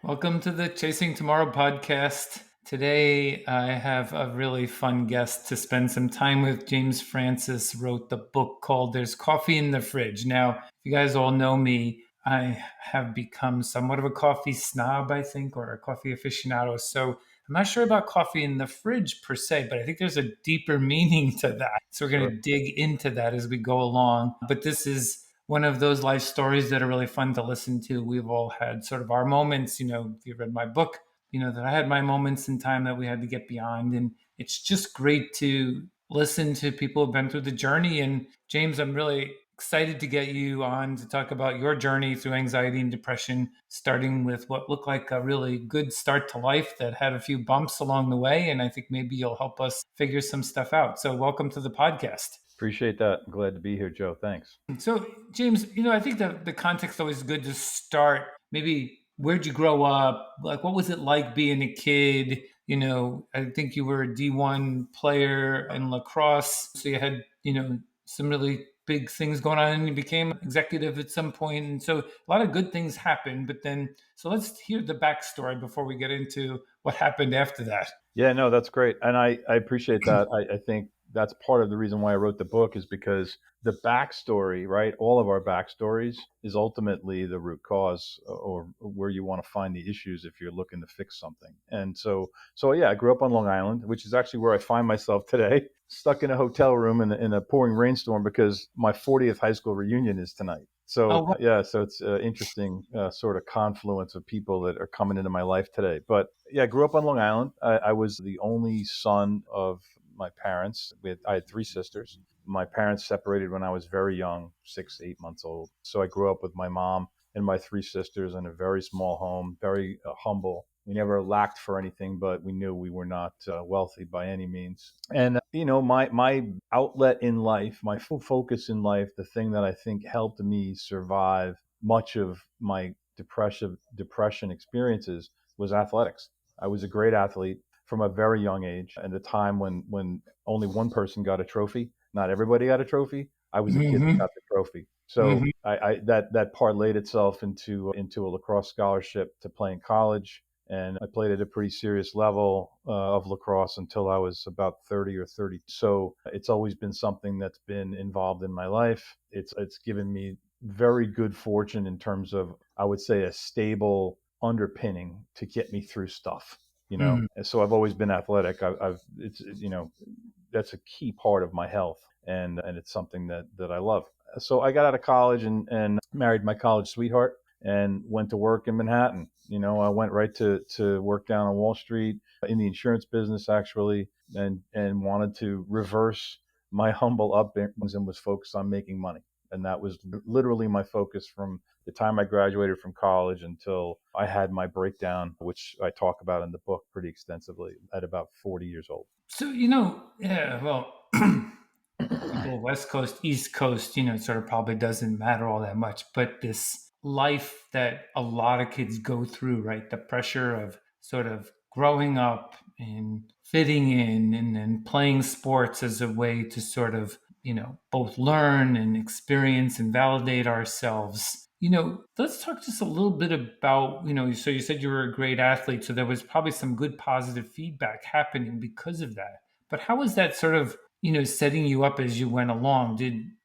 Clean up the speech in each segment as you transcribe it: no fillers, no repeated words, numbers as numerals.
Welcome to the Chasing Tomorrow podcast. Today, I have a really fun guest to spend some time with. James Francis wrote the book called There's Coffee in the Fridge. Now, if you guys all know me, I have become somewhat of a coffee snob, I think, or a coffee aficionado. So I'm not sure about coffee in the fridge per se, but I think there's a deeper meaning to that. So we're going Sure. to dig into that as we go along. But this is one of those life stories that are really fun to listen to. We've all had sort of our moments, if you read my book, that I had my moments in time that we had to get beyond. And it's just great to listen to people who've been through the journey. And James, I'm really excited to get you on to talk about your journey through anxiety and depression, starting with what looked like a really good start to life that had a few bumps along the way. And I think maybe you'll help us figure some stuff out. So welcome to the podcast. Appreciate that. I'm glad to be here, Joe. Thanks. So, James, I think that the context always is good to start. Maybe where'd you grow up? Like, what was it like being a kid? I think you were a D1 player in lacrosse. So you had, some really big things going on and you became executive at some point. And so a lot of good things happened. But then, so let's hear the backstory before we get into what happened after that. Yeah, no, that's great. And I appreciate that. I think that's part of the reason why I wrote the book is because the backstory, right? All of our backstories is ultimately the root cause or where you want to find the issues if you're looking to fix something. And so yeah, I grew up on Long Island, which is actually where I find myself today, stuck in a hotel room in a pouring rainstorm because my 40th high school reunion is tonight. So Oh, yeah, so it's an interesting sort of confluence of people that are coming into my life today. But yeah, I grew up on Long Island. I was the only son of my parents. I had three sisters. My parents separated when I was very young, 6, 8 months old. So I grew up with my mom and my three sisters in a very small home, very humble. We never lacked for anything, but we knew we were not wealthy by any means. And my outlet in life, my full focus in life, the thing that I think helped me survive much of my depression experiences was athletics. I was a great athlete from a very young age. At the time when only one person got a trophy, not everybody got a trophy. I was the kid that mm-hmm. got the trophy. So Mm-hmm. that parlayed itself into a lacrosse scholarship to play in college. And I played at a pretty serious level of lacrosse until I was about 30 or 30. So it's always been something that's been involved in my life. It's given me very good fortune in terms of, I would say, a stable underpinning to get me through stuff. And so I've always been athletic. I've it's that's a key part of my health, and it's something that I love. So I got out of college and married my college sweetheart and went to work in Manhattan. I went right to work down on Wall Street in the insurance business actually, and wanted to reverse my humble upbringing and was focused on making money. And that was literally my focus from the time I graduated from college until I had my breakdown, which I talk about in the book pretty extensively at about 40 years old. So, yeah, well, people West Coast, East Coast, it sort of probably doesn't matter all that much. But this life that a lot of kids go through, right? The pressure of sort of growing up and fitting in and then playing sports as a way to sort of, both learn and experience and validate ourselves. Let's talk just a little bit about, so you said you were a great athlete, so there was probably some good positive feedback happening because of that. But how was that sort of, setting you up as you went along?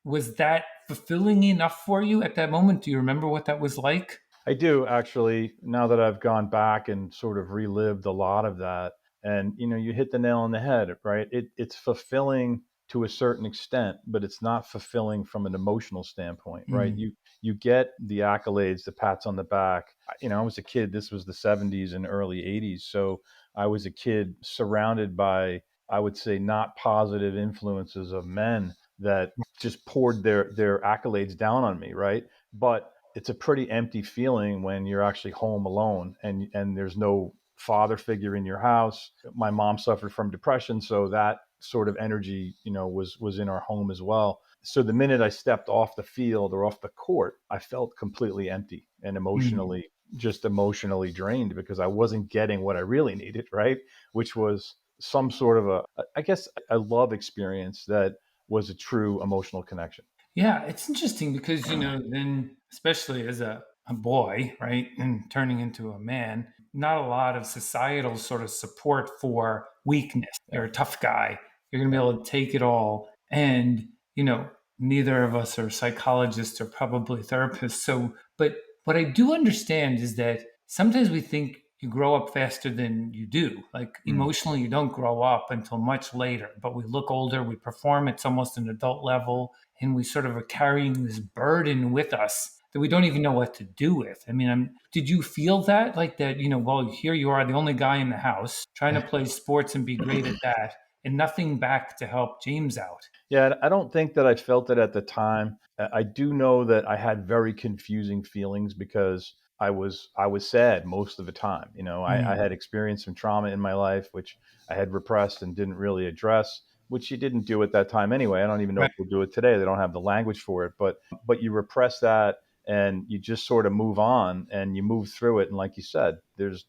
Was that fulfilling enough for you at that moment? Do you remember what that was like? I do actually, now that I've gone back and sort of relived a lot of that. And you hit the nail on the head, right? It's fulfilling to a certain extent, but it's not fulfilling from an emotional standpoint, right? Mm. You get the accolades, the pats on the back. I was a kid, this was the 70s and early 80s. So I was a kid surrounded by, I would say, not positive influences of men that just poured their accolades down on me, right? But it's a pretty empty feeling when you're actually home alone and there's no father figure in your house. My mom suffered from depression, so that sort of energy, was in our home as well. So the minute I stepped off the field or off the court, I felt completely empty and Mm. emotionally drained because I wasn't getting what I really needed, right? Which was some sort of I guess, a love experience that was a true emotional connection. Yeah, it's interesting because, then especially as a a boy, right, and turning into a man, not a lot of societal sort of support for weakness. Yeah. You're a tough guy. You're going to Yeah. be able to take it all. And, neither of us are psychologists or probably therapists. So, but what I do understand is that sometimes we think you grow up faster than you do. Like Mm. emotionally, you don't grow up until much later, but we look older, we perform at almost an adult level, and we sort of are carrying this burden with us that we don't even know what to do with. I mean, did you feel that like that? Well, here you are, the only guy in the house trying to play sports and be great at that, and nothing back to help James out. Yeah, I don't think that I felt it at the time. I do know that I had very confusing feelings because I was sad most of the time. I Mm, had experienced some trauma in my life, which I had repressed and didn't really address, which you didn't do at that time anyway. I don't even know right. if we'll do it today. They don't have the language for it, but you repress that and you just sort of move on and you move through it. And like you said, there's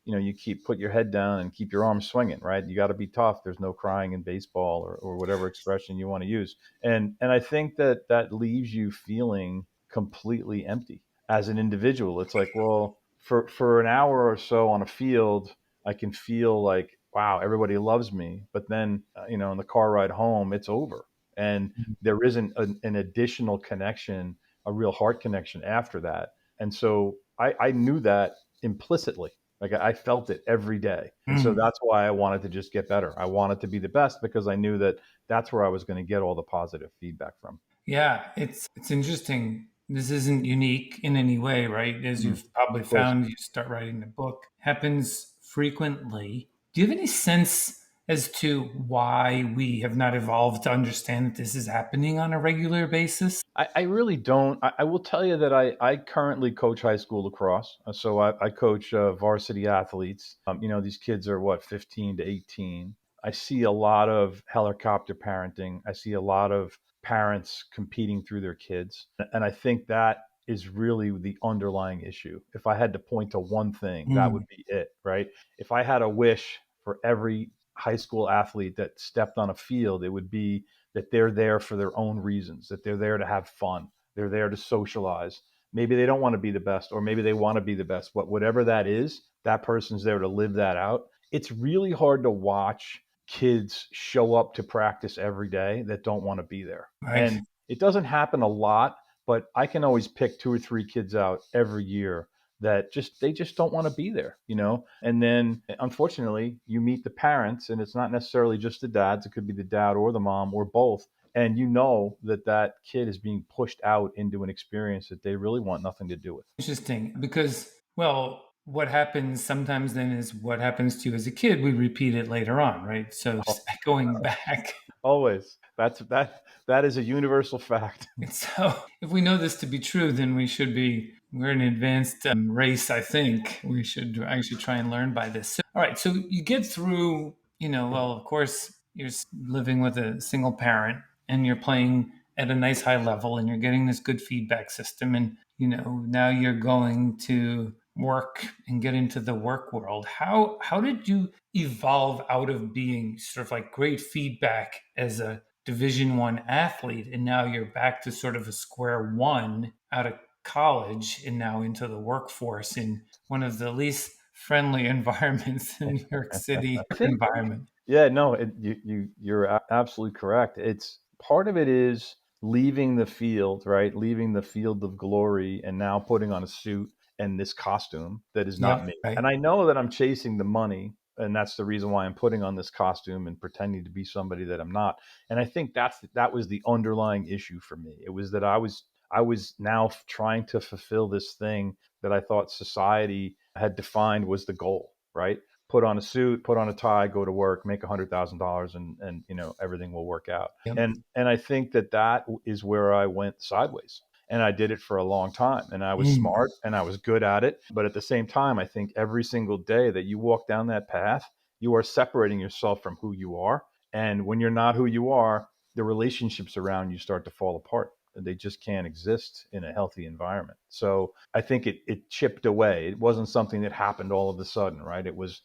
you keep put your head down and keep your arms swinging, right? You got to be tough. There's no crying in baseball or whatever expression you want to use. And I think that that leaves you feeling completely empty as an individual. It's like, well, for an hour or so on a field, I can feel like, wow, everybody loves me. But then, in the car ride home, it's over. And there isn't an additional connection, a real heart connection after that. And so I knew that implicitly, like I felt it every day. And so Mm. that's why I wanted to just get better. I wanted to be the best because I knew that that's where I was going to get all the positive feedback from. Yeah, it's interesting. This isn't unique in any way, right? As Mm, you've probably of course. found, you start writing the book. Happens frequently. Do you have any sense as to why we have not evolved to understand that this is happening on a regular basis? I really don't. I will tell you that I currently coach high school lacrosse. So I coach varsity athletes. These kids are what, 15 to 18. I see a lot of helicopter parenting. I see a lot of parents competing through their kids. And I think that is really the underlying issue. If I had to point to one thing, that Mm, would be it, right? If I had a wish for every high school athlete that stepped on a field, it would be that they're there for their own reasons, that they're there to have fun, they're there to socialize. Maybe they don't want to be the best, or maybe they want to be the best, but whatever that is, that person's there to live that out. It's really hard to watch kids show up to practice every day that don't want to be there. right. And it doesn't happen a lot, but I can always pick two or three kids out every year that just don't want to be there. And then unfortunately you meet the parents, and it's not necessarily just the dads, it could be the dad or the mom or both, and you know that that kid is being pushed out into an experience that they really want nothing to do with. Interesting. Because, well, what happens sometimes then is what happens to you as a kid, we repeat it later on, right? So just going back. Always. That is a universal fact. And so, if we know this to be true, then we're an advanced race, I think. We should actually try and learn by this. So, all right. So, you get through, well, of course, you're living with a single parent and you're playing at a nice high level and you're getting this good feedback system. And, now you're going to work and get into the work world. How did you evolve out of being sort of like great feedback as a Division 1 athlete, and now you're back to sort of a square one out of college and now into the workforce in one of the least friendly environments in New York City I think environment? Yeah, no, you're absolutely correct. It's part of it is leaving the field, right? Leaving the field of glory and now putting on a suit and this costume that is not Yep, me. right. And I know that I'm chasing the money, and that's the reason why I'm putting on this costume and pretending to be somebody that I'm not. And I think that was the underlying issue for me. It was that I was now trying to fulfill this thing that I thought society had defined was the goal, right? Put on a suit, put on a tie, go to work, make $100,000, and everything will work out. Yep. And I think that that is where I went sideways. And I did it for a long time, and I was Mm. smart and I was good at it. But at the same time, I think every single day that you walk down that path, you are separating yourself from who you are. And when you're not who you are, the relationships around you start to fall apart. They just can't exist in a healthy environment. So I think it chipped away. It wasn't something that happened all of a sudden, right? It was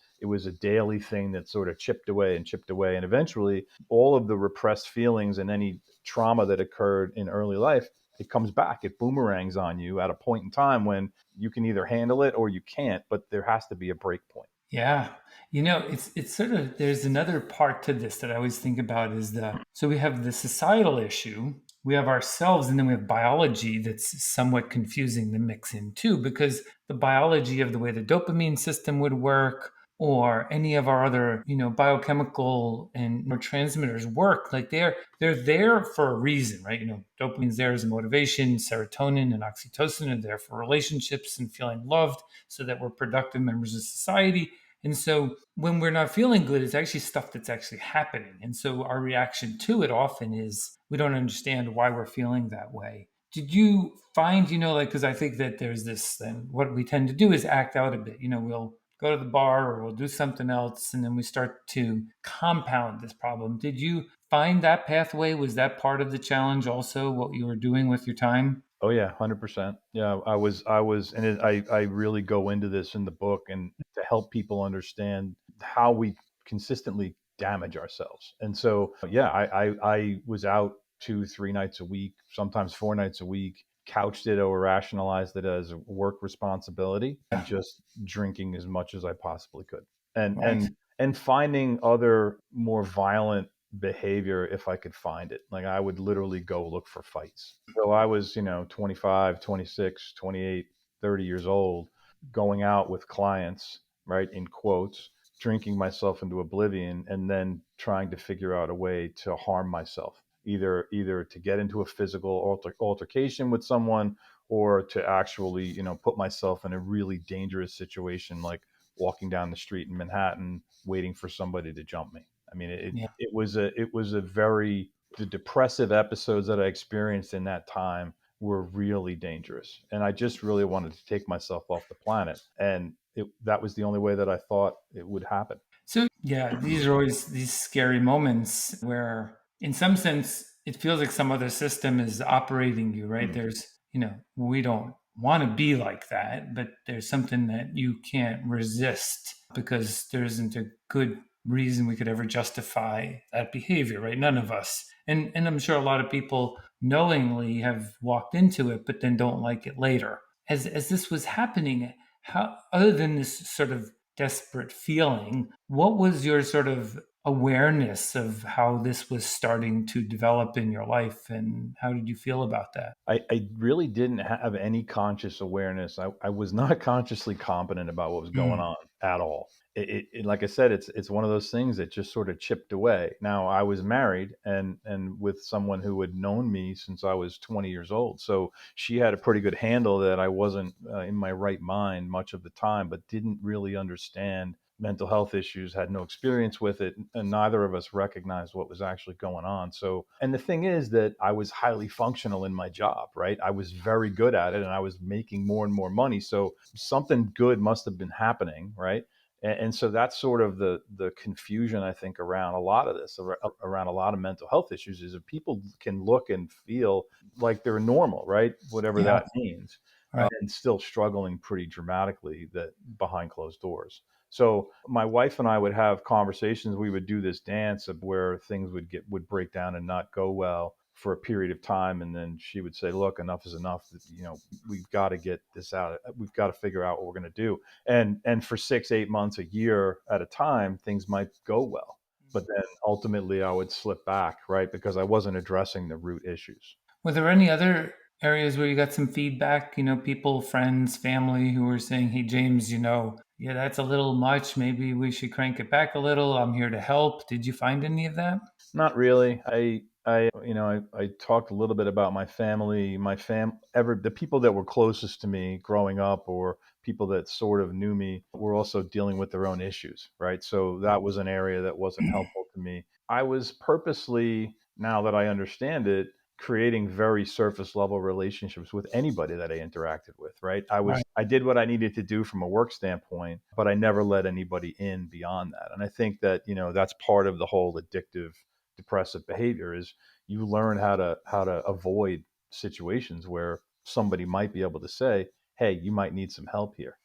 a daily thing that sort of chipped away and chipped away. And eventually, all of the repressed feelings and any trauma that occurred in early life it comes back, it boomerangs on you at a point in time when you can either handle it or you can't, but there has to be a break point. Yeah. It's sort of there's another part to this that I always think about is the so we have the societal issue, we have ourselves, and then we have biology that's somewhat confusing to mix in too, because the biology of the way the dopamine system would work or any of our other, biochemical and neurotransmitters work, like they're there for a reason, right? Dopamine's there as a motivation, serotonin and oxytocin are there for relationships and feeling loved so that we're productive members of society. And so when we're not feeling good, it's actually stuff that's actually happening. And so our reaction to it often is we don't understand why we're feeling that way. Did you find, like, because I think that there's this, then what we tend to do is act out a bit. We'll go to the bar or we'll do something else, and then we start to compound this problem. Did you find that pathway? Was that part of the challenge also, what you were doing with your time? Oh yeah, 100%. Yeah, and I really go into this in the book and to help people understand how we consistently damage ourselves. And so, yeah, I was out 2, 3 nights a week, sometimes 4 nights a week, couched it or rationalized it as a work responsibility, and Yeah, just drinking as much as I possibly could, and right. and and finding other more violent behavior if I could find it. Like I would literally go look for fights. So I was, 25, 26, 28, 30 years old, going out with clients, right, in quotes, drinking myself into oblivion and then trying to figure out a way to harm myself, either to get into a physical altercation with someone or to actually, put myself in a really dangerous situation like walking down the street in Manhattan waiting for somebody to jump me. I mean, Yeah. it was a very the depressive episodes that I experienced in that time were really dangerous. And I just really wanted to take myself off the planet. And that was the only way that I thought it would happen. So, yeah, these are always these scary moments where, in some sense, it feels like some other system is operating you, right? Mm. We don't want to be like that, but there's something that you can't resist because there isn't a good reason we could ever justify that behavior, right? None of us. And I'm sure a lot of people knowingly have walked into it, but then don't like it later. As this was happening, how, other than this sort of desperate feeling, what was your sort of awareness of how this was starting to develop in your life, and how did you feel about that? I really didn't have any conscious awareness. I was not consciously competent about what was going Mm, on at all. Like I said, it's one of those things that just sort of chipped away. Now I was married and with someone who had known me since I was 20 years old, so she had a pretty good handle that I wasn't in my right mind much of the time, but didn't really understand mental health issues, had no experience with it, and neither of us recognized what was actually going on. So, and the thing is that I was highly functional in my job, right? I was very good at it and I was making more and more money. So, something good must have been happening, right? And so that's sort of the confusion I think around a lot of this, around a lot of mental health issues, is that people can look and feel like they're normal, right? Whatever yeah, that means, right. and still struggling pretty dramatically that behind closed doors. So my wife and I would have conversations. We would do this dance of where things would break down and not go well for a period of time, and then she would say, "Look, enough is enough. We've got to get this out. We've got to figure out what we're going to do." And for 6, 8 months, a year at a time, things might go well, but then ultimately I would slip back, right, because I wasn't addressing the root issues. Were there any other areas where you got some feedback? People, friends, family who were saying, "Hey, James, yeah, that's a little much. Maybe we should crank it back a little. I'm here to help." Did you find any of that? Not really. I talked a little bit about my family, the people that were closest to me growing up, or people that sort of knew me, were also dealing with their own issues, right? So that was an area that wasn't helpful to me. I was purposely, now that I understand it, creating very surface level relationships with anybody that I interacted with, right? Right. I did what I needed to do from a work standpoint, but I never let anybody in beyond that. And I think that, that's part of the whole addictive depressive behavior is you learn how to avoid situations where somebody might be able to say, "Hey, you might need some help here."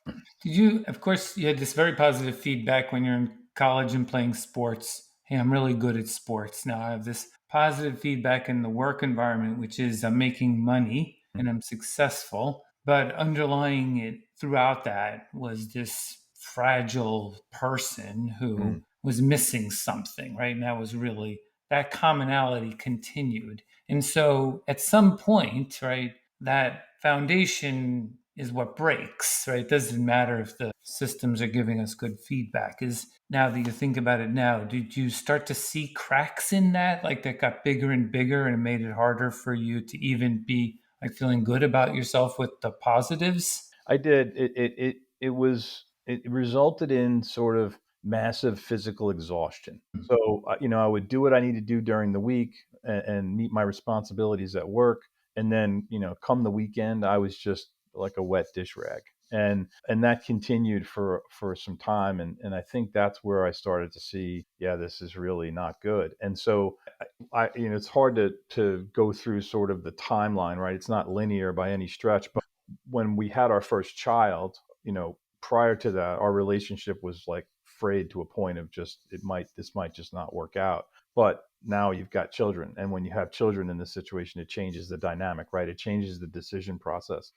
Did you, of course, you had this very positive feedback when you're in college and playing sports. Hey, I'm really good at sports. Now I have this positive feedback in the work environment, which is I'm making money and I'm successful. But underlying it throughout that was this fragile person who Mm. was missing something, right? And that was really that commonality continued. And so at some point, right, that foundation is what breaks, right? It doesn't matter if the systems are giving us good feedback. Is now that you think about it now, did you start to see cracks in that? Like that got bigger and bigger and it made it harder for you to even be like feeling good about yourself with the positives? I did. It resulted in sort of massive physical exhaustion. So, I would do what I need to do during the week and meet my responsibilities at work, and then, come the weekend, I was just like a wet dish rag. And that continued for some time, and I think that's where I started to see, yeah, this is really not good. And so it's hard to go through sort of the timeline, right? It's not linear by any stretch, but when we had our first child, prior to that, our relationship was like frayed to a point of just this might just not work out. But now you've got children, and when you have children in this situation, it changes the dynamic, right? It changes the decision process,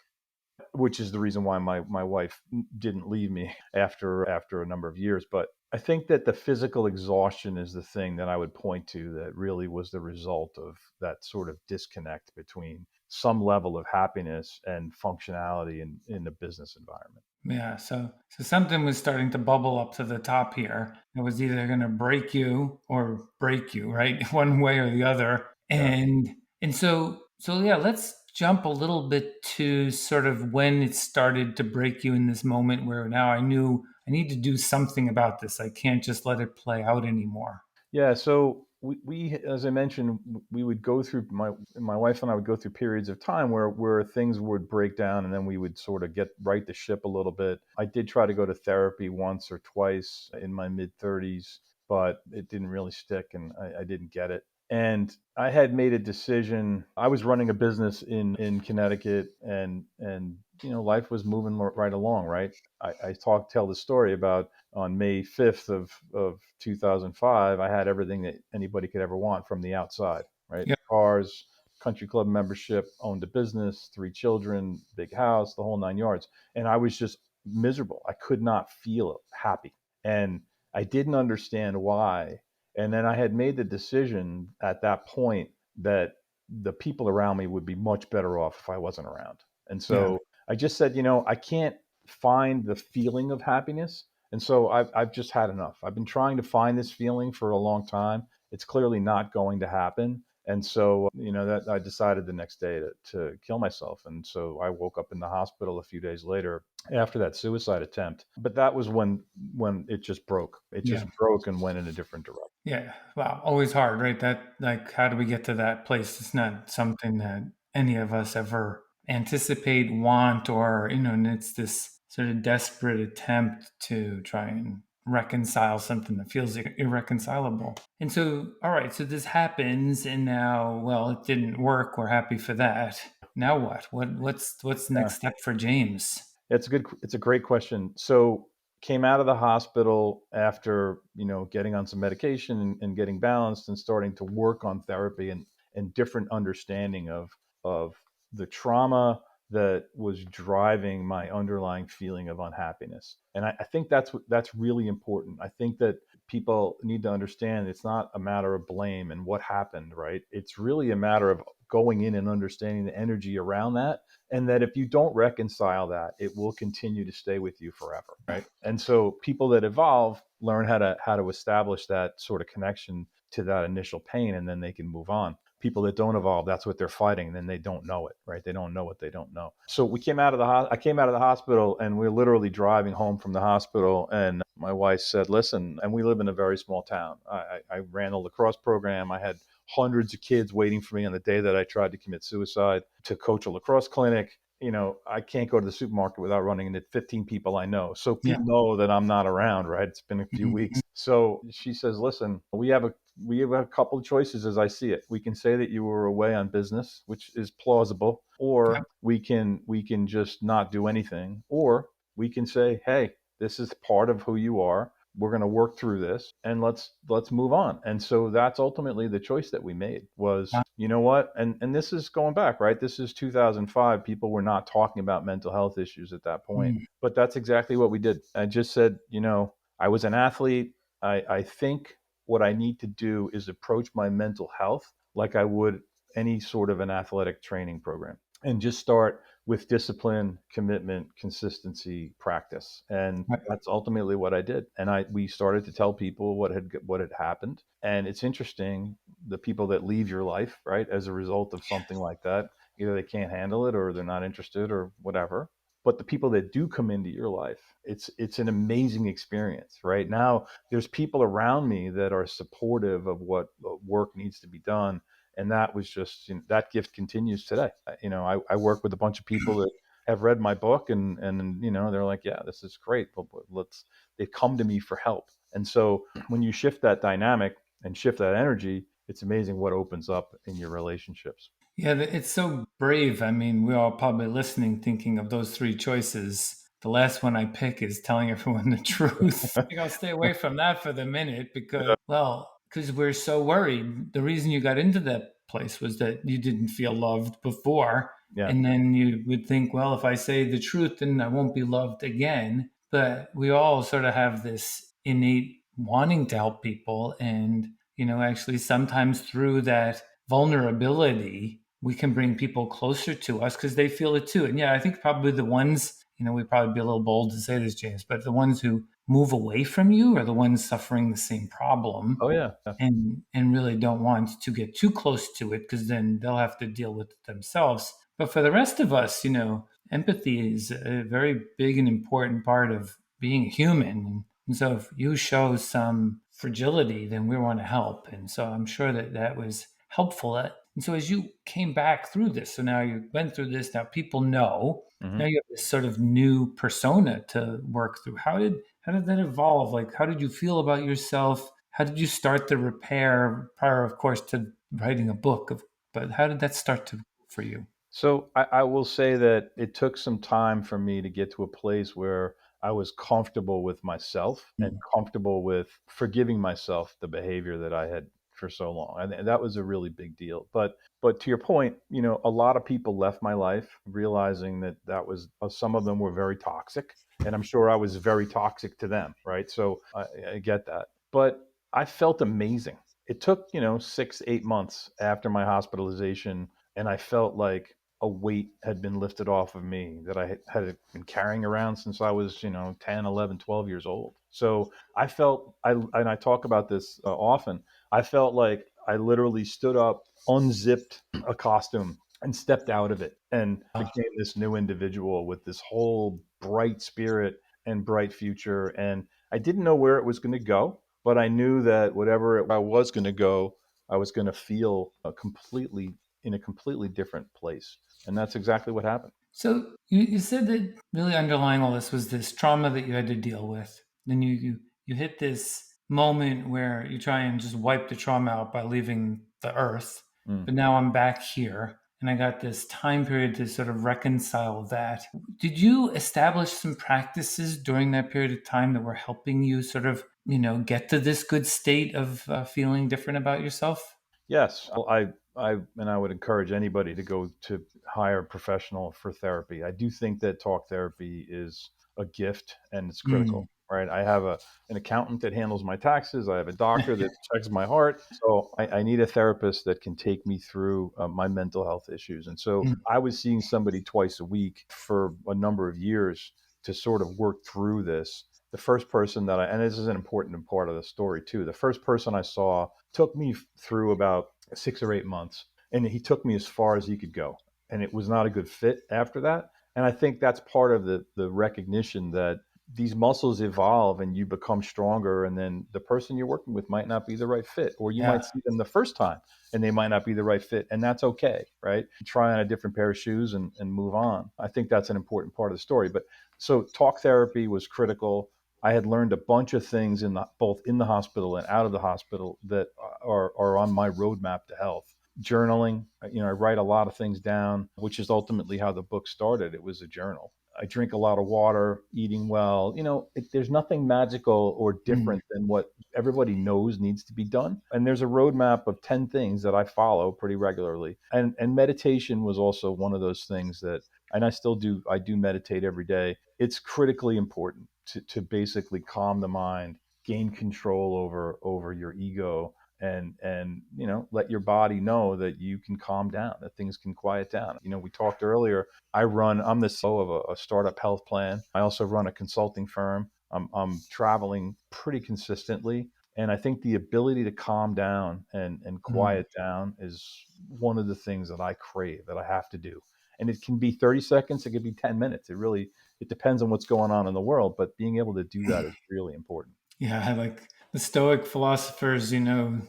which is the reason why my wife didn't leave me after a number of years. But I think that the physical exhaustion is the thing that I would point to that really was the result of that sort of disconnect between some level of happiness and functionality in the business environment. Yeah, so something was starting to bubble up to the top here. It was either going to break you, right? One way or the other. Yeah. And so yeah, let's jump a little bit to sort of when it started to break you in this moment where now I knew I need to do something about this. I can't just let it play out anymore. Yeah, so we as I mentioned, we would go through my wife and I would go through periods of time where things would break down, and then we would sort of get right the ship a little bit. I did try to go to therapy once or twice in my mid 30s, but it didn't really stick, and I didn't get it. And I had made a decision. I was running a business in Connecticut, and life was moving right along. Right, tell the story about on May 5th of 2005, I had everything that anybody could ever want from the outside, right? Yeah, Cars, country club membership, owned a business, three children, big house, the whole nine yards. And I was just miserable. I could not feel happy. And I didn't understand why. And then I had made the decision at that point that the people around me would be much better off if I wasn't around. And yeah, so I just said, I can't find the feeling of happiness, and so I've just had enough. I've been trying to find this feeling for a long time. It's clearly not going to happen. And so, that I decided the next day to kill myself. And so I woke up in the hospital a few days later after that suicide attempt. But that was when it just broke. It yeah. just broke and went in a different direction. Yeah. Wow. Always hard, right? That, like, how do we get to that place? It's not something that any of us ever anticipate, want, and it's this sort of desperate attempt to try and reconcile something that feels irreconcilable. And so, all right, so this happens, and now, well, it didn't work. We're happy for that. Now what? What's the Yeah. next step for James? It's a great question. So came out of the hospital after, getting on some medication and getting balanced and starting to work on therapy and different understanding of the trauma that was driving my underlying feeling of unhappiness. And I think that's really important. I think that people need to understand it's not a matter of blame and what happened, right? It's really a matter of going in and understanding the energy around that, and that if you don't reconcile that, it will continue to stay with you forever, right? And so people that evolve learn how to establish that sort of connection to that initial pain, and then they can move on. People that don't evolve, that's what they're fighting, then they don't know it, right? They don't know what they don't know. So I came out of the hospital, and we were literally driving home from the hospital, and my wife said, listen, and we live in a very small town. I ran a lacrosse program. I had hundreds of kids waiting for me on the day that I tried to commit suicide to coach a lacrosse clinic. I can't go to the supermarket without running into 15 people I know. So Yeah. people know that I'm not around, right? It's been a few Mhm. weeks. So she says, listen, we have a couple of choices as I see it. We can say that you were away on business, which is plausible, Yep. or we can just not do anything, or we can say, hey, this is part of who you are. we're going to work through this, and let's move on. And so that's ultimately the choice that we made was, Yeah. you know what? And this is going back, right? This is 2005. People were not talking about mental health issues at that point. Mm. But that's exactly what we did. I just said, I was an athlete. I think what I need to do is approach my mental health like I would any sort of an athletic training program, and just start with discipline, commitment, consistency, practice. And Right. that's ultimately what I did. And we started to tell people what had happened. And it's interesting, the people that leave your life, right, as a result of something like that, either they can't handle it or they're not interested or whatever. But the people that do come into your life, it's an amazing experience. Right now, there's people around me that are supportive of what work needs to be done, and that was just, that gift continues today. I work with a bunch of people that have read my book, and they're like, yeah, this is great, but let's they come to me for help. And so when you shift that dynamic and shift that energy, it's amazing what opens up in your relationships. Yeah, it's so brave. I mean, we're all probably listening, thinking of those three choices. The last one I pick is telling everyone the truth. I think I'll stay away from that for the minute because we're so worried. The reason you got into that place was that you didn't feel loved before. Yeah. And then you would think, well, if I say the truth, then I won't be loved again. But we all sort of have this innate wanting to help people. And, actually, sometimes through that vulnerability, we can bring people closer to us because they feel it too. And yeah, I think probably the ones, we'd probably be a little bold to say this, James, but the ones who move away from you are the ones suffering the same problem Oh yeah. Yeah. and really don't want to get too close to it because then they'll have to deal with it themselves. But for the rest of us, empathy is a very big and important part of being a human. And so if you show some fragility, then we want to help. And so I'm sure that that was helpful. And so as you came back through this, so now you went through this, now people know. Now Hmm. you have this sort of new persona to work through. How did that evolve? Like, how did you feel about yourself? How did you start the repair prior, of course, to writing a book? But how did that start to for you? So I will say that it took some time for me to get to a place where I was comfortable with myself and Mm. comfortable with forgiving myself the behavior that I had for so long. And that was a really big deal. But to your point, a lot of people left my life realizing that was some of them were very toxic, and I'm sure I was very toxic to them, right? So I get that. But I felt amazing. It took, 6, 8 months after my hospitalization, and I felt like a weight had been lifted off of me that I had been carrying around since I was, 10, 11, 12 years old. So and I talk about this often, I felt like I literally stood up, unzipped a costume, and stepped out of it and Ah. became this new individual with this whole bright spirit and bright future. And I didn't know where it was going to go, but I knew that whatever I was going to go, I was going to feel completely in a completely different place. And that's exactly what happened. So you said that really underlying all this was this trauma that you had to deal with. Then you hit this moment where you try and just wipe the trauma out by leaving the earth. Mm. But now I'm back here and I got this time period to sort of reconcile that. Did you establish some practices during that period of time that were helping you sort of, get to this good state of feeling different about yourself? Yes, I would encourage anybody to go to hire a professional for therapy. I do think that talk therapy is a gift and it's Mm. critical, right? I have an accountant that handles my taxes. I have a doctor that checks my heart. So I need a therapist that can take me through my mental health issues. And so Mm. I was seeing somebody twice a week for a number of years to sort of work through this. The first person and this is an important part of the story too. The first person I saw took me through about 6 or 8 months, and he took me as far as he could go. And it was not a good fit after that. And I think that's part of the recognition that these muscles evolve and you become stronger. And then the person you're working with might not be the right fit, or you Yeah. might see them the first time and they might not be the right fit. And that's okay, right? Try on a different pair of shoes and move on. I think that's an important part of the story. But so talk therapy was critical. I had learned a bunch of things both in the hospital and out of the hospital that are on my roadmap to health. Journaling, I write a lot of things down, which is ultimately how the book started. It was a journal. I drink a lot of water, eating well. There's nothing magical or Mm, different than what everybody knows needs to be done. And there's a roadmap of 10 things that I follow pretty regularly. And meditation was also one of those things that, and I still do, I do meditate every day. It's critically important to basically calm the mind, gain control over your ego, and let your body know that you can calm down, that things can quiet down. We talked earlier. I'm the CEO of a startup health plan. I also run a consulting firm. I'm traveling pretty consistently. And I think the ability to calm down and mm. quiet down is one of the things that I crave, that I have to do. And it can be 30 seconds, it could be 10 minutes. It depends on what's going on in the world, but being able to do that is really important. Yeah, I like the Stoic philosophers,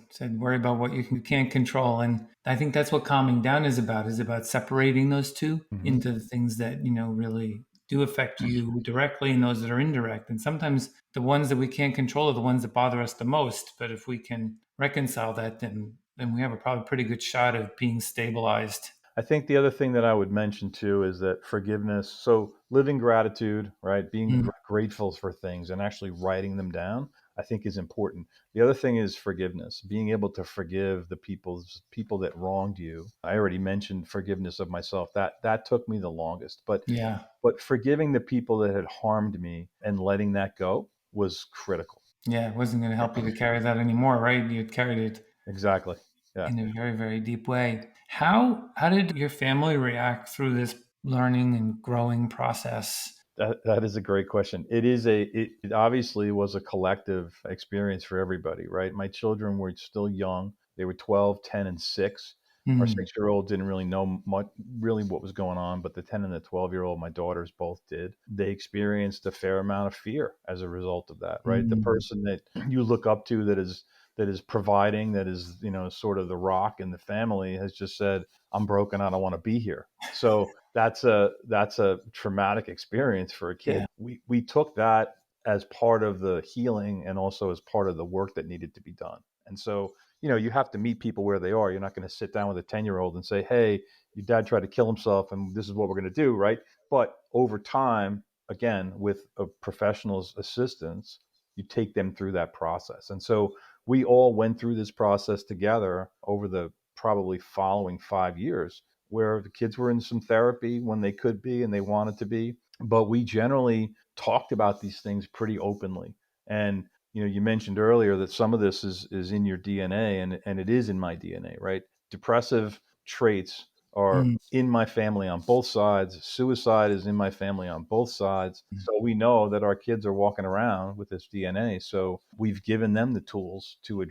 said worry about what you can't control. And I think that's what calming down is about separating those two Hmm. into the things that, really do affect you directly and those that are indirect. And sometimes the ones that we can't control are the ones that bother us the most. But if we can reconcile that, then we have a probably pretty good shot of being stabilized. I think the other thing that I would mention too is that forgiveness. So living gratitude, right? Being Mm, grateful for things and actually writing them down, I think is important. The other thing is forgiveness, being able to forgive the people that wronged you. I already mentioned forgiveness of myself. That took me the longest, yeah. but forgiving the people that had harmed me and letting that go was critical. Yeah. It wasn't going to help you to carry that anymore, right? You had carried it Exactly. Yeah. in a very, very deep way. How did your family react through this learning and growing process? That is a great question. It obviously was a collective experience for everybody, right? My children were still young. They were 12, 10, and 6. Our Mm, 6-year-old didn't really know much, really what was going on, but the 10 and the 12-year-old, my daughters both did. They experienced a fair amount of fear as a result of that, right? The mm, person that you look up to that is providing, that is, sort of the rock in the family has just said, I'm broken. I don't want to be here. So that's a traumatic experience for a yeah, kid. We took that as part of the healing and also as part of the work that needed to be done. And so, you have to meet people where they are. You're not going to sit down with a 10-year-old and say, "Hey, your dad tried to kill himself and this is what we're going to do," right? But over time, again, with a professional's assistance, you take them through that process. And so we all went through this process together over the probably following 5 years, where the kids were in some therapy when they could be and they wanted to be. But we generally talked about these things pretty openly. And you mentioned earlier that some of this is in your DNA, and it is in my DNA, right? Depressive traits are mm. in my family on both sides. Suicide is in my family on both sides. So we know that our kids are walking around with this DNA. So we've given them the tools to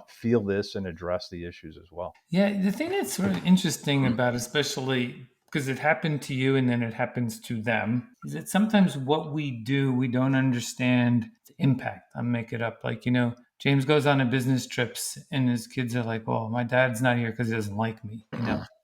feel this and address the issues as well. Yeah, the thing that's sort of interesting about, especially because it happened to you and then it happens to them, is that sometimes what we do, we don't understand the impact. I make it up. Like, James goes on a business trips and his kids are like, well, my dad's not here because he doesn't like me.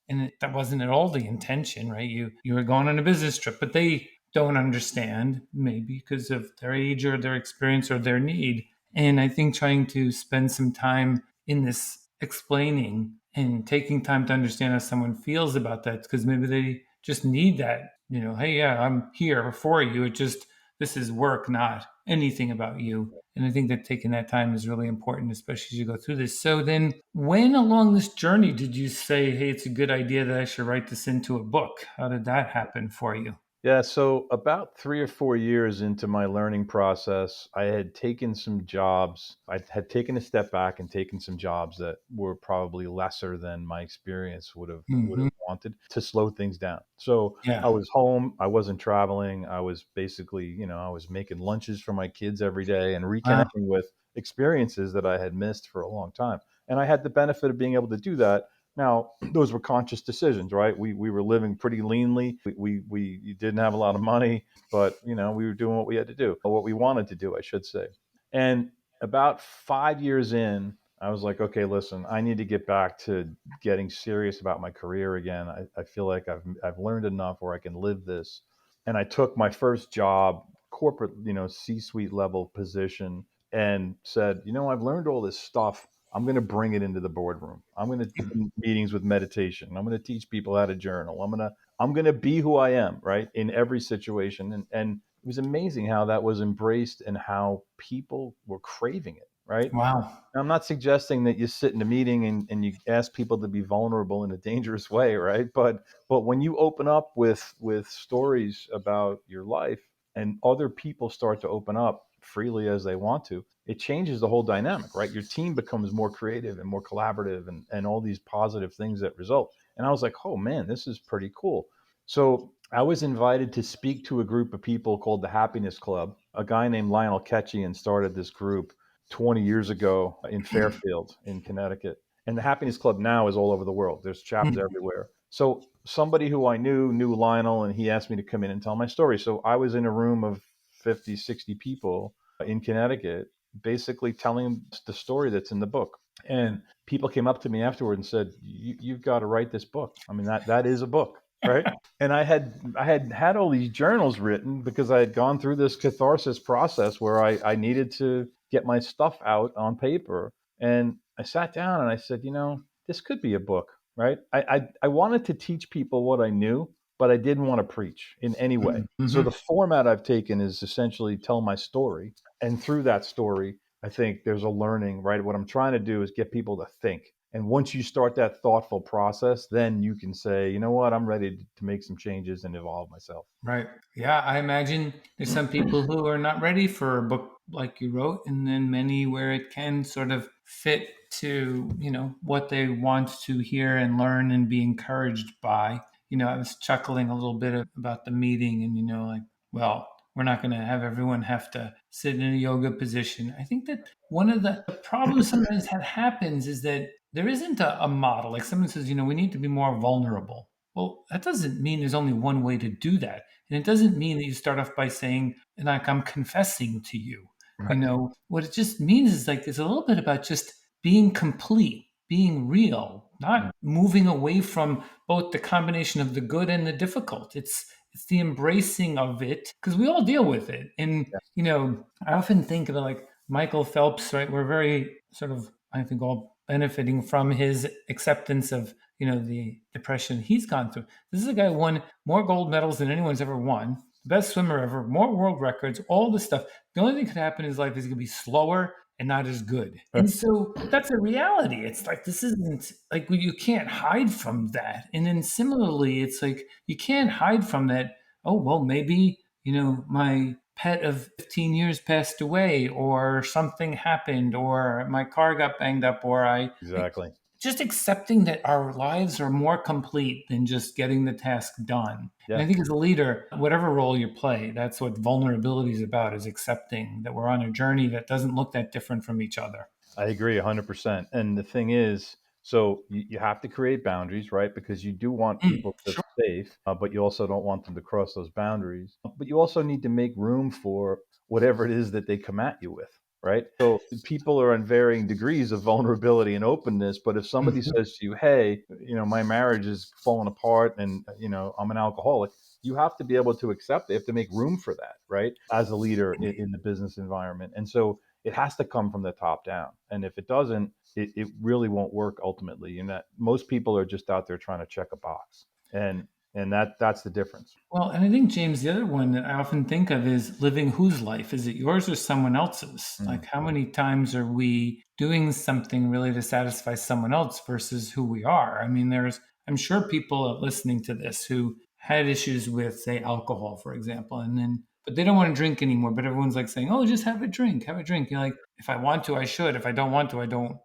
And that wasn't at all the intention, right? You were going on a business trip, but they don't understand maybe because of their age or their experience or their need. And I think trying to spend some time in this explaining and taking time to understand how someone feels about that because maybe they just need that, hey, yeah, I'm here for you. This is work, not anything about you. And I think that taking that time is really important, especially as you go through this. So then, when along this journey did you say, hey, it's a good idea that I should write this into a book? How did that happen for you? Yeah, so about 3 or 4 years into my learning process, I had taken some jobs. I had taken a step back and taken some jobs that were probably lesser than my experience would have Hmm. wanted to slow things down. So I Yeah. was home. I wasn't traveling. I was basically, I was making lunches for my kids every day and Wow. reconnecting with experiences that I had missed for a long time. And I had the benefit of being able to do that. Now, those were conscious decisions, right? We were living pretty leanly. We didn't have a lot of money, but we were doing what we had to do, what we wanted to do, I should say. And about 5 years in, I was like, okay, listen, I need to get back to getting serious about my career again. I feel like I've learned enough where I can live this. And I took my first job, corporate, C-suite level position, and said, I've learned all this stuff. I'm going to bring it into the boardroom. I'm going to do meetings with meditation. I'm going to teach people how to journal. I'm going to be who I am, right? In every situation. And it was amazing how that was embraced and how people were craving it, right? Wow. Now, I'm not suggesting that you sit in a meeting and you ask people to be vulnerable in a dangerous way, right? But when you open up with stories about your life and other people start to open up freely as they want to, it changes the whole dynamic, right? Your team becomes more creative and more collaborative and all these positive things that result. And I was like, oh man, this is pretty cool. So I was invited to speak to a group of people called the Happiness Club. A guy named Lionel Ketchian started this group 20 years ago in Fairfield in Connecticut. And the Happiness Club now is all over the world. There's chapters Mm. everywhere. So somebody who I knew Lionel, and he asked me to come in and tell my story. So I was in a room of 50, 60 people in Connecticut, basically telling the story that's in the book. And people came up to me afterward and said, "You've got to write this book. I mean, that is a book, right?" And I had all these journals written because I had gone through this catharsis process where I needed to get my stuff out on paper. And I sat down and I said, this could be a book, right? I wanted to teach people what I knew, but I didn't want to preach in any way. So Mm-hmm. the format I've taken is essentially tell my story. And through that story, I think there's a learning, right? What I'm trying to do is get people to think. And once you start that thoughtful process, then you can say, you know what, I'm ready to make some changes and evolve myself. Right. Yeah, I imagine there's some people who are not ready for a book like you wrote, and then many where it can sort of fit to, what they want to hear and learn and be encouraged by. I was chuckling a little bit about the meeting and, like, well, we're not going to have everyone have to sit in a yoga position. I think that one of the problems sometimes that happens is that there isn't a model. Like someone says, we need to be more vulnerable. Well, that doesn't mean there's only one way to do that. And it doesn't mean that you start off by saying, like, I'm confessing to you. Right. What it just means is like it's a little bit about just being complete, being real, Mm. not moving away from both the combination of the good and the difficult. It's the embracing of it because we all deal with it. And Yeah. I often think about like Michael Phelps, right? We're very sort of, I think, all benefiting from his acceptance of the depression he's gone through. This is a guy who won more gold medals than anyone's ever won, best swimmer ever, more world records, all this stuff. The only thing that could happen in his life is he could be slower and not as good. And so that's a reality. It's like this isn't like you can't hide from that. And then similarly, it's like you can't hide from that. Oh well, maybe my pet of 15 years passed away, or something happened, or my car got banged up, or I like Exactly. just accepting that our lives are more complete than just getting the task done. And Yeah. I think as a leader, whatever role you play, that's what vulnerability is about, is accepting that we're on a journey that doesn't look that different from each other. I agree 100%. And the thing is, so you have to create boundaries, right? Because you do want people to Sure. feel safe, but you also don't want them to cross those boundaries. But you also need to make room for whatever it is that they come at you with, right? So people are in varying degrees of vulnerability and openness. But if somebody Mhm. says to you, hey, my marriage is falling apart and, I'm an alcoholic, you have to be able to accept it. You have to make room for that, right? As a leader in the business environment. And so it has to come from the top down. And if it doesn't, it really won't work ultimately. And that most people are just out there trying to check a box. And that's the difference. Well, and I think, James, the other one that I often think of is living whose life? Is it yours or someone else's? Like, Mm. how many times are we doing something really to satisfy someone else versus who we are? I mean, I'm sure people listening to this who had issues with, say, alcohol, for example, but they don't want to drink anymore. But everyone's like saying, oh, just have a drink, have a drink. You're like, if I want to, I should. If I don't want to, I don't.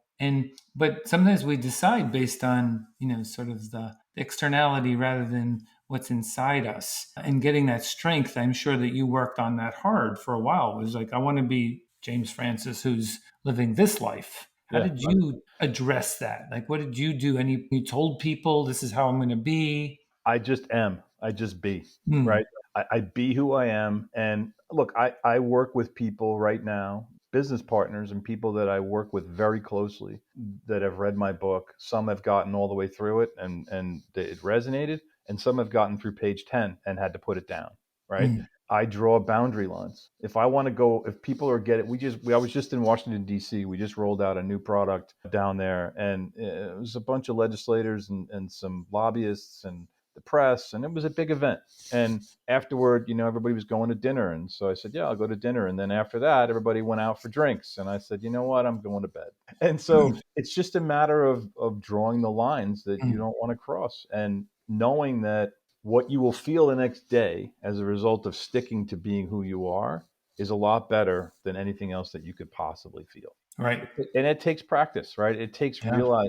But sometimes we decide based on, sort of the externality rather than what's inside us and getting that strength. I'm sure that you worked on that hard for a while. It was like, I want to be James Francis who's living this life. How Yeah. did you address that? Like, what did you do? You told people this is how I'm going to be? I just am. I just be, Hmm. right? I be who I am. And look, I work with people right now, business partners and people that I work with very closely that have read my book. Some have gotten all the way through it and it resonated, and some have gotten through page 10 and had to put it down, right? Hmm. I draw boundary lines. If I want to go, if people are getting, I was just in Washington, D.C. We just rolled out a new product down there, and it was a bunch of legislators and some lobbyists and the press, and it was a big event. And afterward, everybody was going to dinner, and so I said, "Yeah, I'll go to dinner." And then after that, everybody went out for drinks, and I said, "You know what? I'm going to bed." And so it's just a matter of drawing the lines that you don't want to cross, and knowing that what you will feel the next day as a result of sticking to being who you are is a lot better than anything else that you could possibly feel. Right. And it takes practice, right? It takes Yeah. real I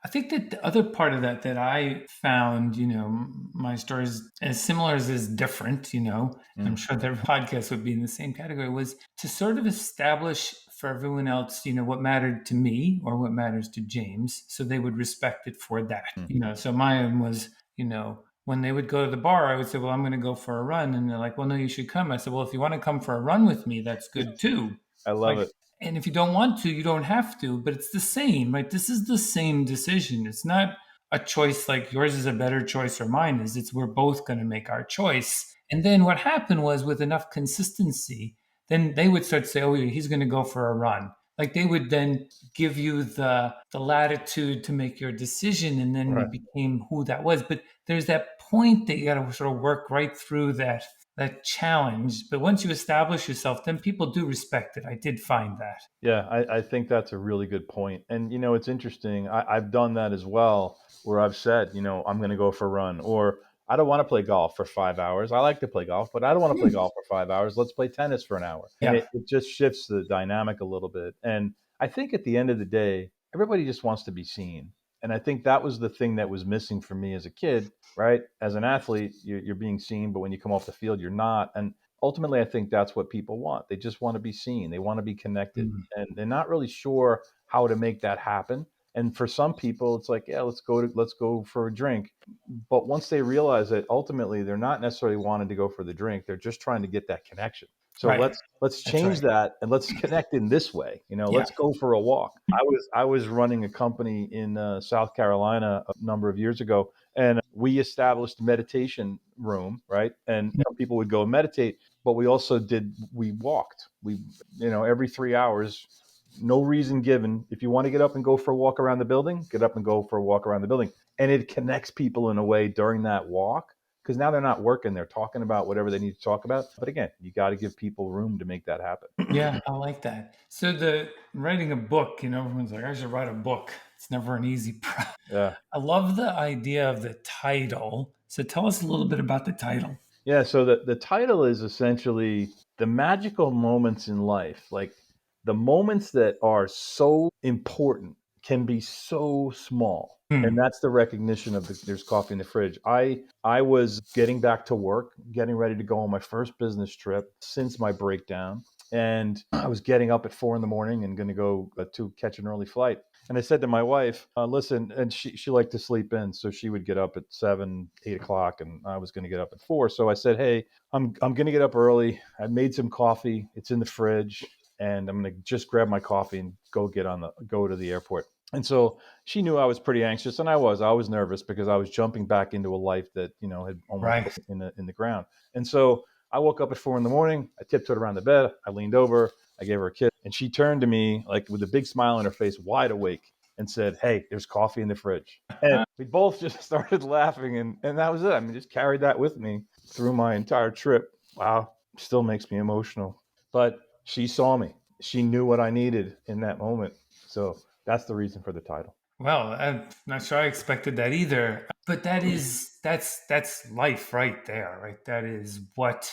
think that the other part of that that I found, my story is as similar as different, I'm mm, sure their podcast would be in the same category, was to sort of establish for everyone else, what mattered to me or what matters to James. So they would respect it for that, mm. So mine was, when they would go to the bar, I would say, well, I'm going to go for a run. And they're like, well, no, you should come. I said, well, if you want to come for a run with me, that's good too. I love Like, it. and if you don't want to, you don't have to, but it's the same, right? This is the same decision. It's not a choice like yours is a better choice or mine is. It's we're both going to make our choice. And then what happened was with enough consistency, then they would start to say, oh, yeah, he's going to go for a run. Like they would then give you the latitude to make your decision, and then Right. it became who that was. But there's that point that you got to sort of work right through that challenge. But once you establish yourself, then people do respect it. I did find that. Yeah, I think that's a really good point. And it's interesting. I've done that as well, where I've said, I'm going to go for a run, or I don't want to play golf for 5 hours. I like to play golf, but I don't want to play golf for 5 hours. Let's play tennis for an hour. And Yeah, it just shifts the dynamic a little bit. And I think at the end of the day, everybody just wants to be seen. And I think that was the thing that was missing for me as a kid, right? As an athlete, you're being seen, but when you come off the field, you're not. And ultimately, I think that's what people want. They just want to be seen. They want to be connected, mm, and they're not really sure how to make that happen. And for some people, it's like, yeah, let's go for a drink. But once they realize that ultimately they're not necessarily wanting to go for the drink, they're just trying to get that connection. So right. let's That's change right. that and let's connect in this way. Yeah, Let's go for a walk. I was running a company in South Carolina a number of years ago, and we established a meditation room, right? And some people would go and meditate, but we walked. Every 3 hours, no reason given. If you want to get up and go for a walk around the building, get up and go for a walk around the building. And it connects people in a way during that walk, because now they're not working, they're talking about whatever they need to talk about. But again, you got to give people room to make that happen. yeah, I like that. So the writing a book, everyone's like, I should write a book. It's never an easy process. Yeah. I love the idea of the title. So tell us a little bit about the title. Yeah, so the title is essentially the magical moments in life. Like the moments that are so important can be so small. And Hmm. that's the recognition of there's coffee in the fridge. I was getting back to work, getting ready to go on my first business trip since my breakdown. And I was getting up at 4 in the morning and going to go to catch an early flight. And I said to my wife, listen, and she liked to sleep in, so she would get up at 7, 8 o'clock, and I was going to get up at 4. So I said, hey, I'm going to get up early. I made some coffee. It's in the fridge, and I'm going to just grab my coffee and go to the airport. And so she knew I was pretty anxious, and I was nervous because I was jumping back into a life that had almost Right. put me in the ground. And so I woke up at 4 in the morning. I tiptoed around the bed. I leaned over. I gave her a kiss, and she turned to me like with a big smile on her face, wide awake, and said, "Hey, there's coffee in the fridge." And we both just started laughing, and that was it. I mean, just carried that with me through my entire trip. Wow, still makes me emotional. But she saw me. She knew what I needed in that moment. So that's the reason for the title. Well, I'm not sure I expected that either. But that's life right there, right? That is what,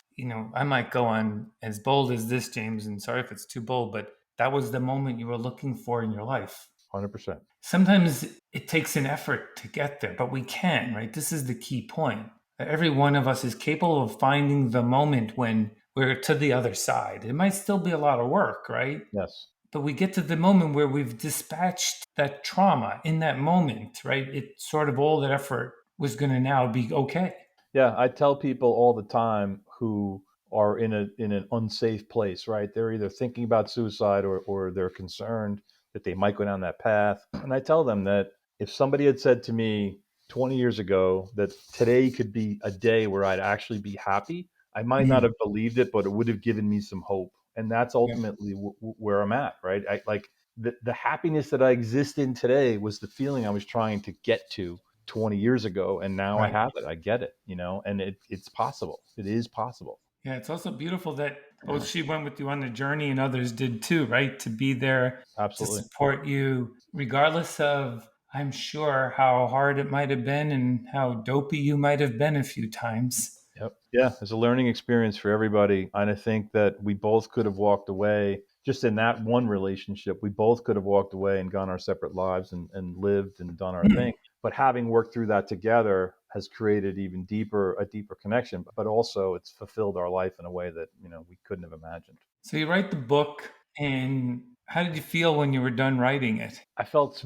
I might go on as bold as this, James, and sorry if it's too bold, but that was the moment you were looking for in your life. 100%. Sometimes it takes an effort to get there, but we can, right? This is the key point. Every one of us is capable of finding the moment when we're to the other side. It might still be a lot of work, right? Yes. But we get to the moment where we've dispatched that trauma in that moment, right? It sort of all that effort was going to now be okay. Yeah, I tell people all the time who are in an unsafe place, right? They're either thinking about suicide, or they're concerned that they might go down that path. And I tell them that if somebody had said to me 20 years ago that today could be a day where I'd actually be happy, I might not Mm. have believed it, but it would have given me some hope. And that's Yeah. ultimately where I'm at, right? I like the happiness that I exist in today was the feeling I was trying to get to 20 years ago, and now I Right. have it. I get it, and it's possible. It is possible. Yeah, it's also beautiful that both she went with you on the journey and others did too, right? To be there to Absolutely. support you, regardless of, I'm sure, how hard it might have been and how dopey you might have been a few times. Yep. Yeah, it's a learning experience for everybody. And I think that we both could have walked away just in that one relationship. We both could have walked away and gone our separate lives and lived and done our thing. But having worked through that together has created a deeper connection. But also it's fulfilled our life in a way that, we couldn't have imagined. So you write the book, and how did you feel when you were done writing it? I felt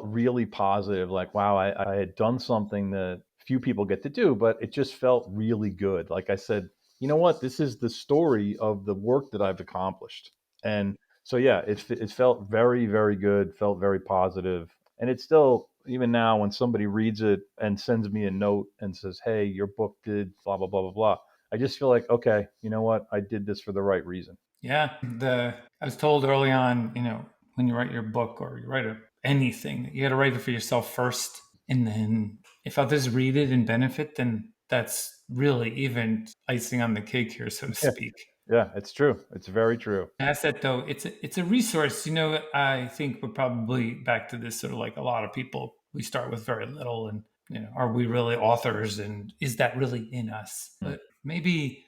really positive, like wow, I had done something that few people get to do, but it just felt really good. Like I said, you know what, this is the story of the work that I've accomplished. And so yeah, it felt very, very good, felt very positive. And it's still, even now, when somebody reads it and sends me a note and says, hey, your book did blah blah blah blah blah, I just feel like, okay, you know what, I did this for the right reason. Yeah, the I was told early on, when you write your book or you write anything, you got to write it for yourself first, and then if others read it and benefit, then that's really even icing on the cake here, so to Yeah, speak. yeah, it's true, it's very true. Asset though, it's a resource. I think we're probably back to this sort of like a lot of people. We start with very little, and are we really authors, and is that really in us? Hmm. But maybe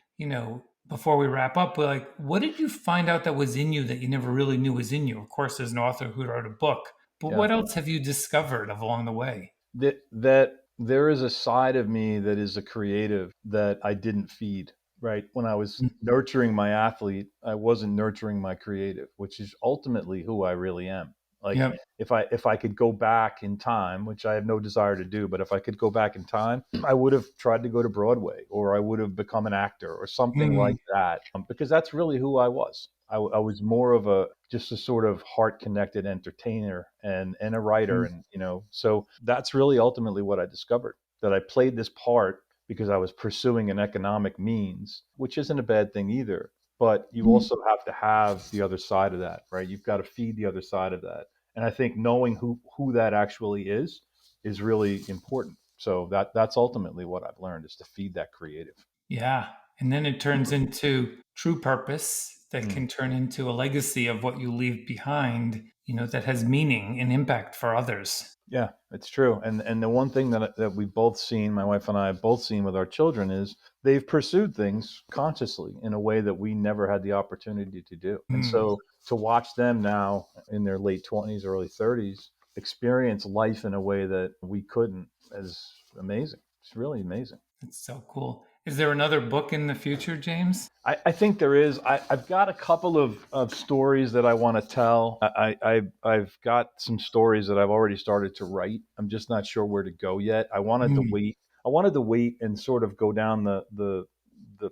before we wrap up, we're like, what did you find out that was in you that you never really knew was in you? Of course, as an author who wrote a book, but Yeah. what else have you discovered along the way? That there is a side of me that is a creative that I didn't feed, right? When I was nurturing my athlete, I wasn't nurturing my creative, which is ultimately who I really am. Like Yep. if I could go back in time, which I have no desire to do, but if I could go back in time, I would have tried to go to Broadway, or I would have become an actor or something Mm, like that, because that's really who I was. I was more of a just a sort of heart connected entertainer and a writer, mm, and so that's really ultimately what I discovered, that I played this part because I was pursuing an economic means, which isn't a bad thing either. But you mm. also have to have the other side of that, right? You've got to feed the other side of that. And I think knowing who that actually is really important. So that's ultimately what I've learned, is to feed that creative. Yeah. And then it turns into true purpose that Mm. can turn into a legacy of what you leave behind, that has meaning and impact for others. Yeah, it's true. And the one thing that we've both seen, my wife and I have both seen with our children, is they've pursued things consciously in a way that we never had the opportunity to do. And Mm. so to watch them now in their late 20s, early 30s experience life in a way that we couldn't is amazing. It's really amazing. That's so cool. Is there another book in the future, James? I think there is. I've got a couple of stories that I want to tell. I've got some stories that I've already started to write. I'm just not sure where to go yet. I wanted to Mm. wait. I wanted to wait and sort of go down the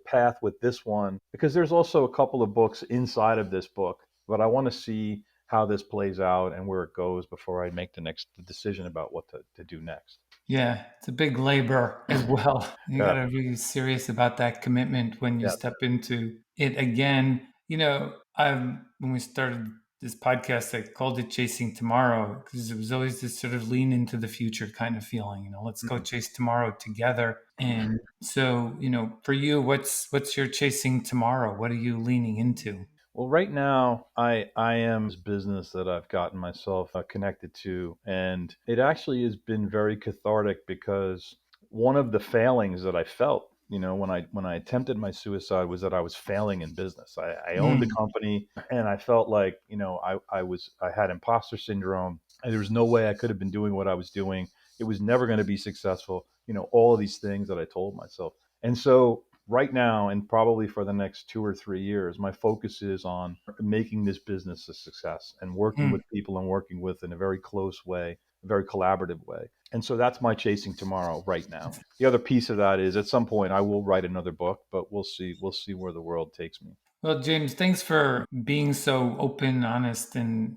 path with this one, because there's also a couple of books inside of this book, but I want to see how this plays out and where it goes before I make the next decision about what to do next. Yeah, it's a big labor as well. You got Yeah. to be serious about that commitment when you Yeah. step into it again. When we started this podcast, I called it Chasing Tomorrow because it was always this sort of lean into the future kind of feeling. Let's go Mhm. chase tomorrow together. And so, for you, what's your chasing tomorrow? What are you leaning into? Well, right now, I am this business that I've gotten myself connected to, and it actually has been very cathartic, because one of the failings that I felt, when I attempted my suicide, was that I was failing in business. I owned a Mm, company, and I felt like, I had imposter syndrome. And there was no way I could have been doing what I was doing. It was never going to be successful. All of these things that I told myself, and so right now, and probably for the next 2 or 3 years, my focus is on making this business a success and working mm. with people and working with in a very close way, a very collaborative way. And so that's my chasing tomorrow right now. The other piece of that is, at some point I will write another book, but we'll see. We'll see where the world takes me. Well, James, thanks for being so open, honest, and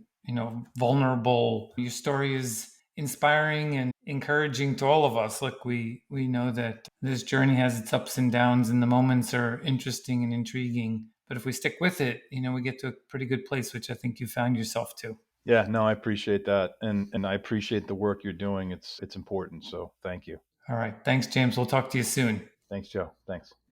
vulnerable. Your story is inspiring and encouraging to all of us. Look, we know that this journey has its ups and downs, and the moments are interesting and intriguing. But if we stick with it, we get to a pretty good place, which I think you found yourself to. Yeah, no, I appreciate that, and I appreciate the work you're doing. It's important. So thank you. All right. Thanks, James. We'll talk to you soon. Thanks, Joe. Thanks.